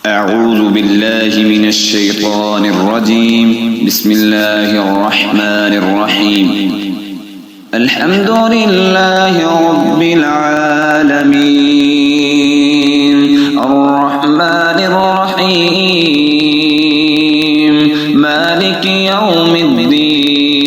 أعوذ بالله من الشيطان الرجيم. بسم الله الرحمن الرحيم. الحمد لله رب العالمين الرحمن الرحيم مالك يوم الدين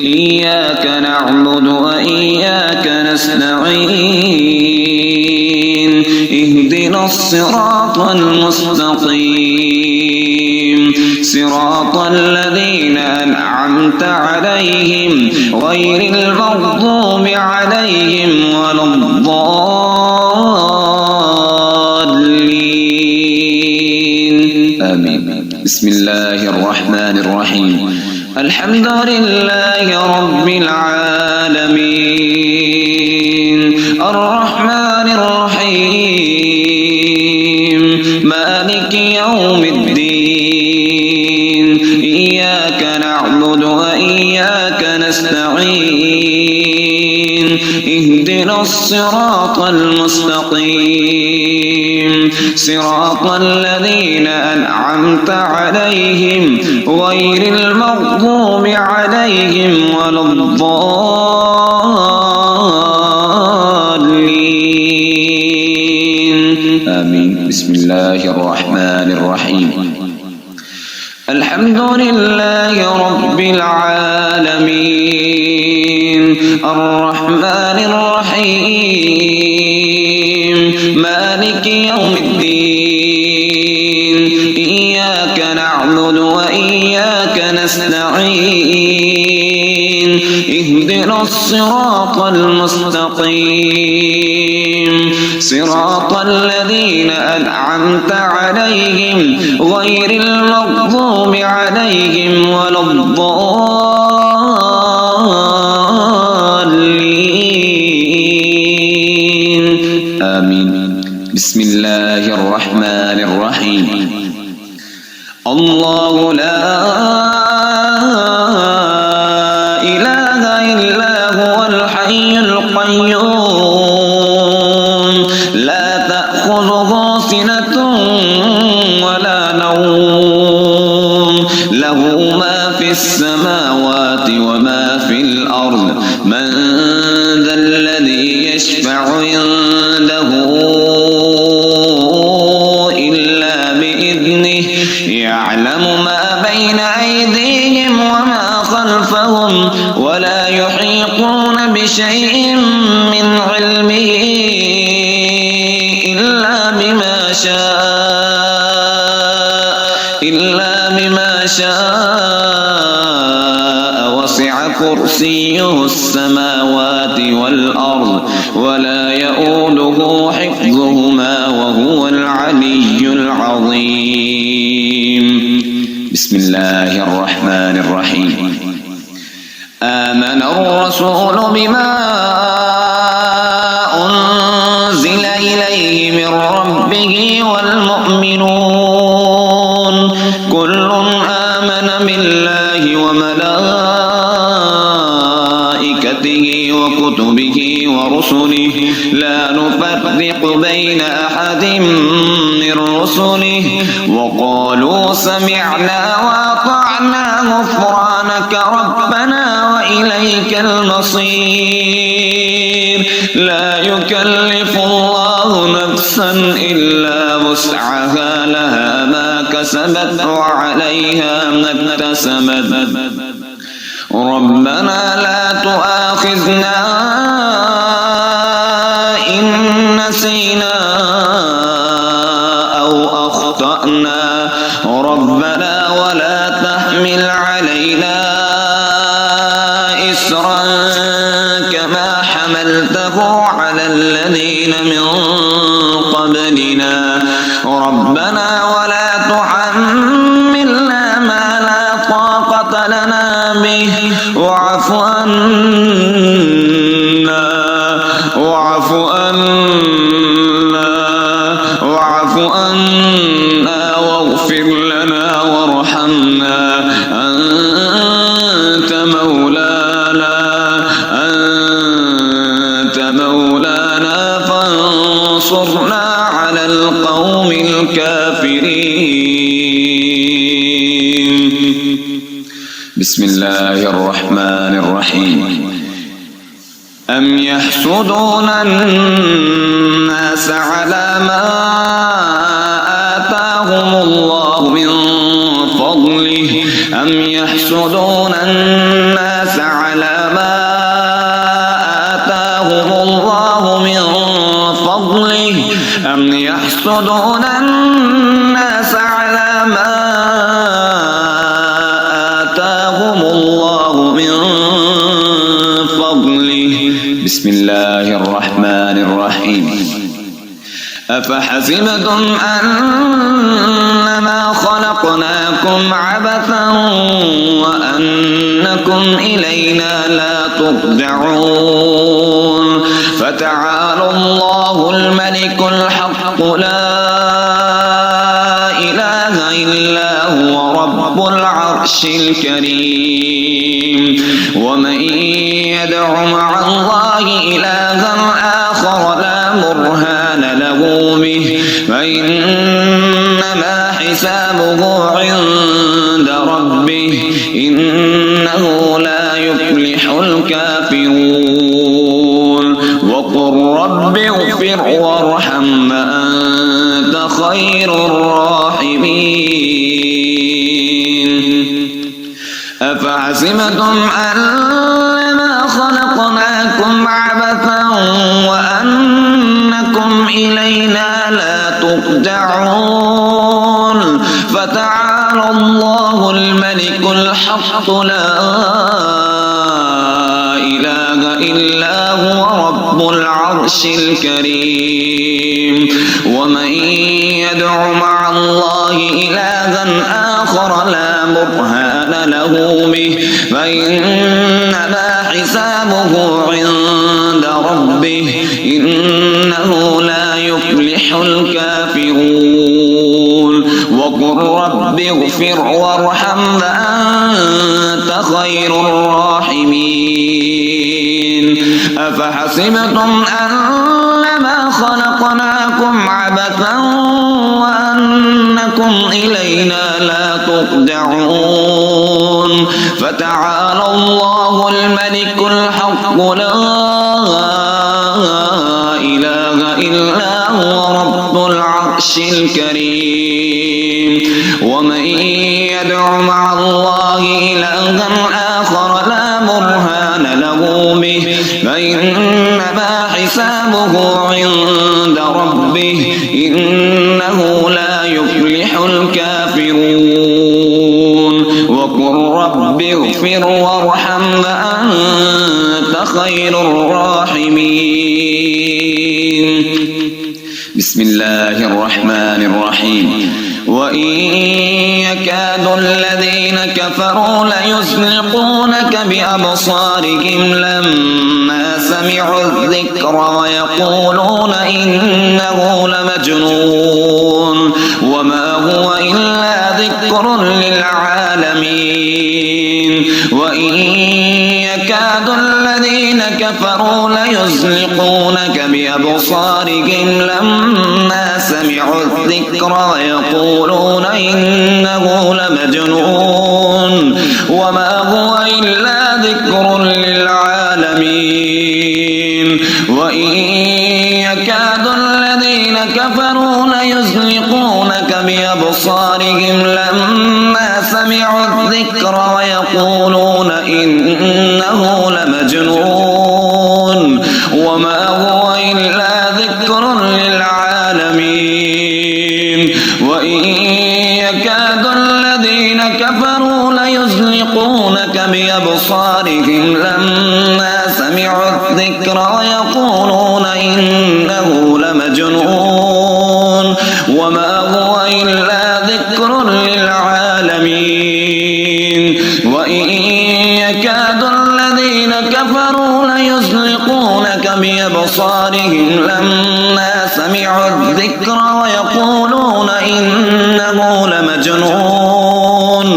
إياك نعبد وإياك نستعين اهدنا الصراط المستقيم صراط الذين أنعمت عليهم غير المغضوب عليهم ولا الضالين آمين. بسم الله الرحمن الرحيم. الحمد لله رب العالمين الرحمن الرحيم مالك يوم الدين إياك نعبد وإياك نستعين اهدنا الصراط المستقيم صراط الذين أنعمت عليهم غير المغضوب عليهم ولا الضالين آمين. بسم الله الرحمن الرحيم. الحمد لله رب العالمين الرحمن الرحيم مالك يوم الدين إياك نعبد وإياك نستعين اهدنا الصراط المستقيم صراط الذين أنعمت عليهم غير المغضوب عليهم ولا الضالين آمين. بسم الله الرحمن الرحيم. الله لا إله إلا هو الحي القيوم لا تأخذه سنة ولا نوم له ما في السماوات وما في الأرض من ذا الذي يشفع عنده إلا بإذنه يعلم ما بين أيديهم وما خلفهم ولا يحيطون بشيء من علمه إلا بما شاء وسع كرسيه السماوات والأرض ولا يؤوده حفظهما وهو العلي العظيم. بسم الله الرحمن الرحيم. آمن الرسول بما أنزل إليه من ربه والمؤمنون كل آمن بالله وملائكته وكتبه ورسله لا نفرق بين أحد من رسله وقالوا سمعنا وأطعنا غفرانك ربنا وإليك المصير لا يكلف الله نفسا إلا وسعها لها ما كسبت وعليها ما اكتسبت ربنا لا تؤاخذنا إن نسينا أو أخطأنا ربنا ولا تحمل علينا إسرا كما حملته على الذين من قبلنا ربنا ولا تحملنا ما لا طاقة لنا به واعف عنا واغفر لنا وارحمنا أنت مولانا فانصرنا على القوم القوم الكافرين. بسم الله الرحمن الرحيم. أم يحسدون الناس على ما آتاهم الله من فضله أم يحسدون الناس على ما آتاهم الله من فضله أم يحسدون الناس على ما آتاهم الله من فضله. بسم الله الرحمن الرحيم. أفحسبتم أنما خلقناكم عبثا وأنكم إلينا لا ترجعون فتعالى الله الملك الحق لا إله إلا هو رب العرش الكريم. ومن يدع مع الله إلها آخر لا برهان له به فإنما حسابه عند ربه إنه لا يفلح الكافرون. وقل رب اغفر وارحم أنت خير الراحمين. أفحسبتم أنما خلقناكم عبثا وأنكم إلينا لا ترجعون فتعالى الله الملك الحق لا إله إلا هو رب العرش الكريم. ومن يدع مع الله إلها آخر لا برهان له به فإنما حسابه عند ربه إنه لا يفلح الكافرون. وقل رب اغفر وارحم وأنت خير الراحمين. أفحسبتم أنما خلقناكم عبثا وأنكم إلينا لا ترجعون فتعالى الله الملك الحق لا إله إلا هو رب العرش الكريم. ومن يدع مع الله إلها آخر لا برهان له به فإنما حسابه عند ربه إنه لا يفلح الكافرون. وقل رب اغفر وارحم وأنت خير الراحمين. بسم الله الرحمن الرحيم. وإن يكاد الذين كفروا ليزلقونك بأبصارهم لما سمعوا الذكر ويقولون إنه لمجنون وما هو إلا ذكر للعالمين. وإن يكاد الذين كفروا ليزلقونك بأبصارهم لما سمعوا الذكر ويقولون إنه لمجنون وما هو إلا ذكر للعالمين. وإن يكاد الذين كفروا ليزلقونك بأبصارهم لما سمعوا الذكر ويقولون إنه لمجنون وما هو إلا ذكر للعالمين. وإن يكاد الذين كفروا ليزلقونك بأبصارهم لما سمعوا الذكر ويقولون إنه لمجنون وما هو إلا ذكر للعالمين. وإن يكاد الذين كفروا ليزلقونك بأبصارهم لما سمعوا الذكر ويقولون إنه لمجنون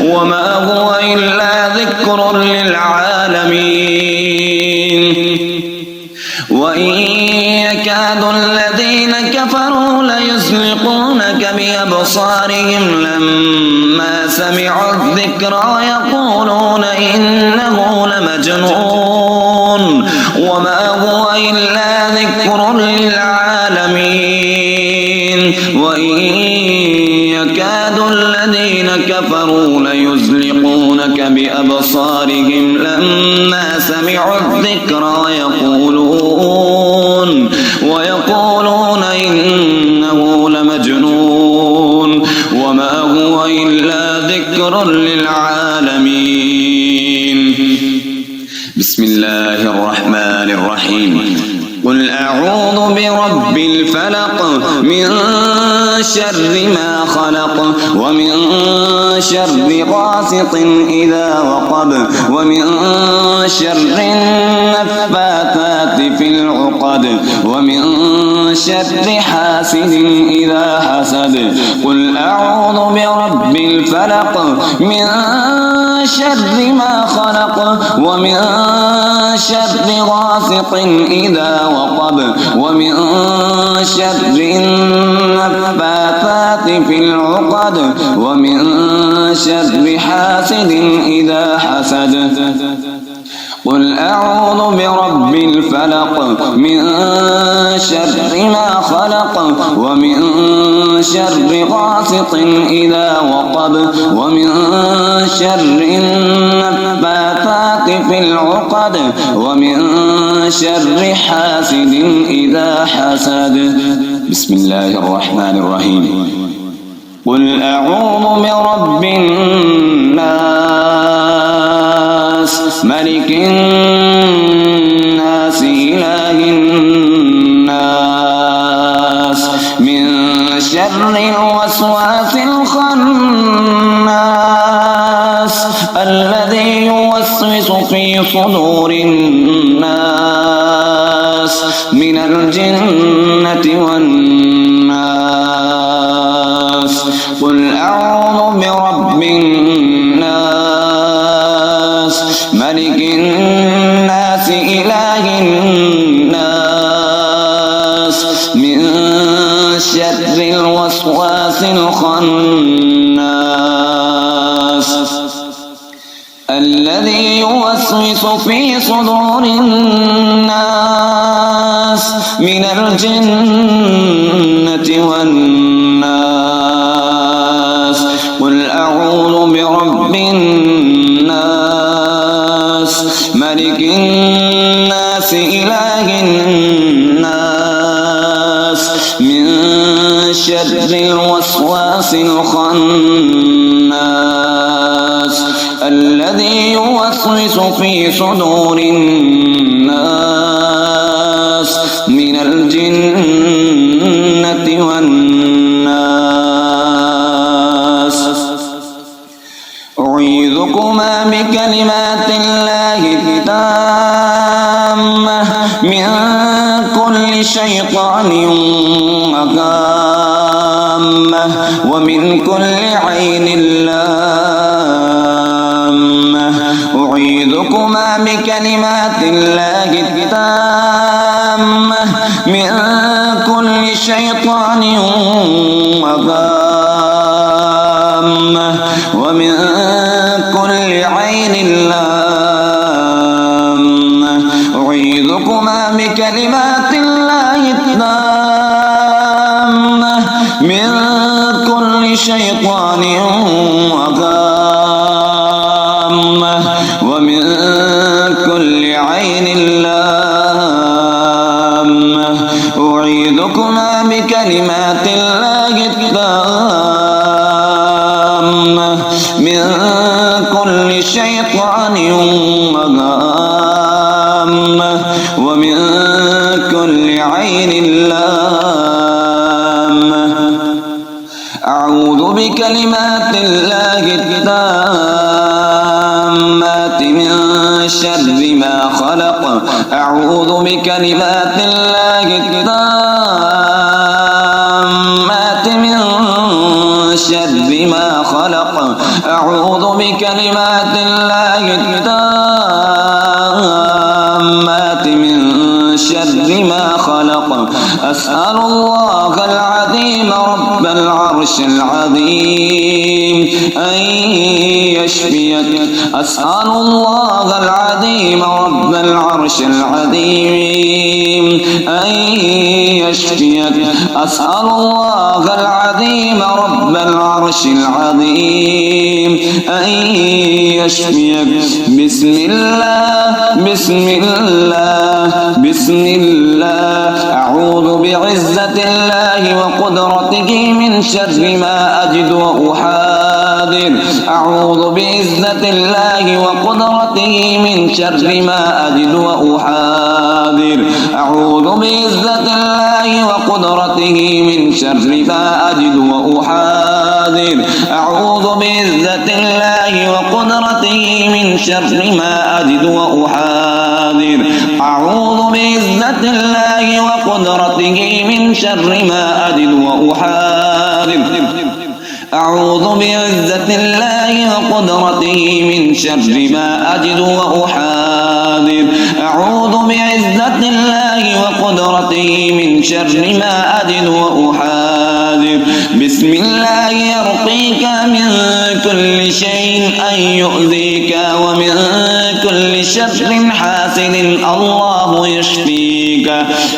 وما هو إلا ذكر للعالمين. وإن يكاد الذين كفروا ليزلقونك يزلقونك بأبصارهم لما سمعوا الذكر ويقولون إنه لمجنون وما هو إلا ذكر للعالمين وإن يكاد الذين كفروا ليزلقونك بأبصارهم لما سمعوا الذكر ويقولون إنه لمجنون وما هو إلا ذكر للعالمين. بسم الله الرحمن الرحيم. قل أعوذ برب الفلق من شر ما خلق ومن شر غاسق إذا وقب ومن شر النفاثات في العقد ومن شر حاسد إذا حسد. قل أعوذ برب الفلق من شر ما خلق ومن شر غاسق إذا وقب ومن شر النفاثات في العقد ومن شر حاسد إذا حسد. قل أعوذ برب الفلق من شر ما خلق ومن شر غاسق إذا وقب ومن شر النفاثات في العقد ومن شر حاسد إذا حسد. بسم الله الرحمن الرحيم. قل أعوذ برب الناس ملك الناس إله الناس من شر الوسواس الخناس الذي يوسوس في صدور الناس من الجنة والناس. قل أعوذ برب الناس ملك الناس إله الناس من شر الوسواس الخناس الذي يوسوس في صدور الناس من الجنة والناس. قل أعوذ برب الناس ملك الناس إله الناس من شر الوسواس الخناس الذي يوسوس في صدور الناس من الجنة والناس. أعيذكما بكلمات الله التامة من كل شيطان وهامة ومن كل عين لامة. أعيذكما بكلمات الله التامة من كل شيطان وهامة ومن كل عين لامة. أعيذكما بكلمات الله التامة من كل شيطان وهامة ومن كل عين لامة. أعيذكما بكلمات الله التامة من كل شيطان وهامة ومن كل عين لامة. أعوذ بكلمات الله التامات من شر ما خلق. أعوذ بكلمات الله التامات من شر ما خلق. أعوذ بكلمات الله التامات من شر ما خلق. أسأل الله العظيم رب العرش العظيم أن يشفيك أسأل الله العظيم رب العرش العظيم أن يشفيك أسأل الله العظيم رب العرش العظيم أن يشفيك بسم الله بسم الله بسم الله أعوذ بعزة الله وقدرته من شر ما أجد وأحاذر أعوذ بعزة الله وقدرته من شر ما أجد وأحاذر أعوذ بعزة الله وقدرته من شر ما أجد وأحاذر أعوذ بعزة الله وقدرته من شر ما أجد وأحاذر أعوذ بعزة الله وقدرته من شر ما أجد وأحاذر أعوذ بعزة الله وقدرته من شر ما أجد وأحاذر أعوذ بعزة الله وقدرته من شر ما أجد وأحاذر بسم الله يرقيك من كل شيء أن يؤذيك ومن كل شر حاسد الله يشفيك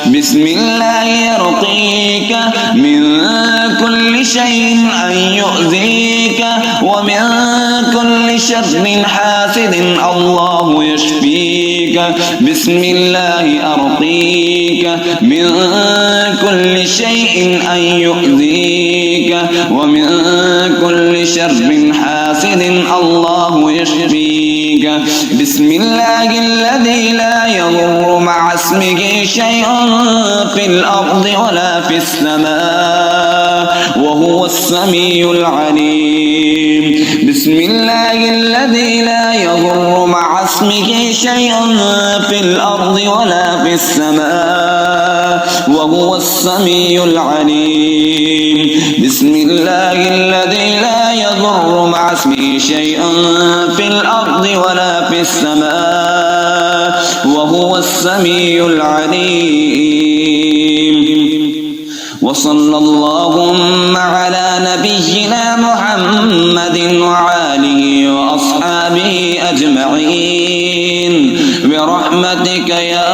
بسم الله يرقيك من كل شيء أن يؤذيك ومن كل شر حاسد الله يشفيك بسم الله أرقيك من كل شيء أن يؤذيك ومن كل شر حاسد الله يشفيك بسم الله الذي لا يضر مع اسمه شيء في الأرض ولا في السماء وهو السميع العليم بسم الله الذي لا يضر مع اسمه شيء في الأرض ولا في السماء وهو السميع العليم بسم الله الذي لا يضر مع اسمه شيء في الأرض ولا في السماء وهو السميع العليم وصلى اللهم على نبينا محمد وآله وأصحابه أجمعين برحمتك يا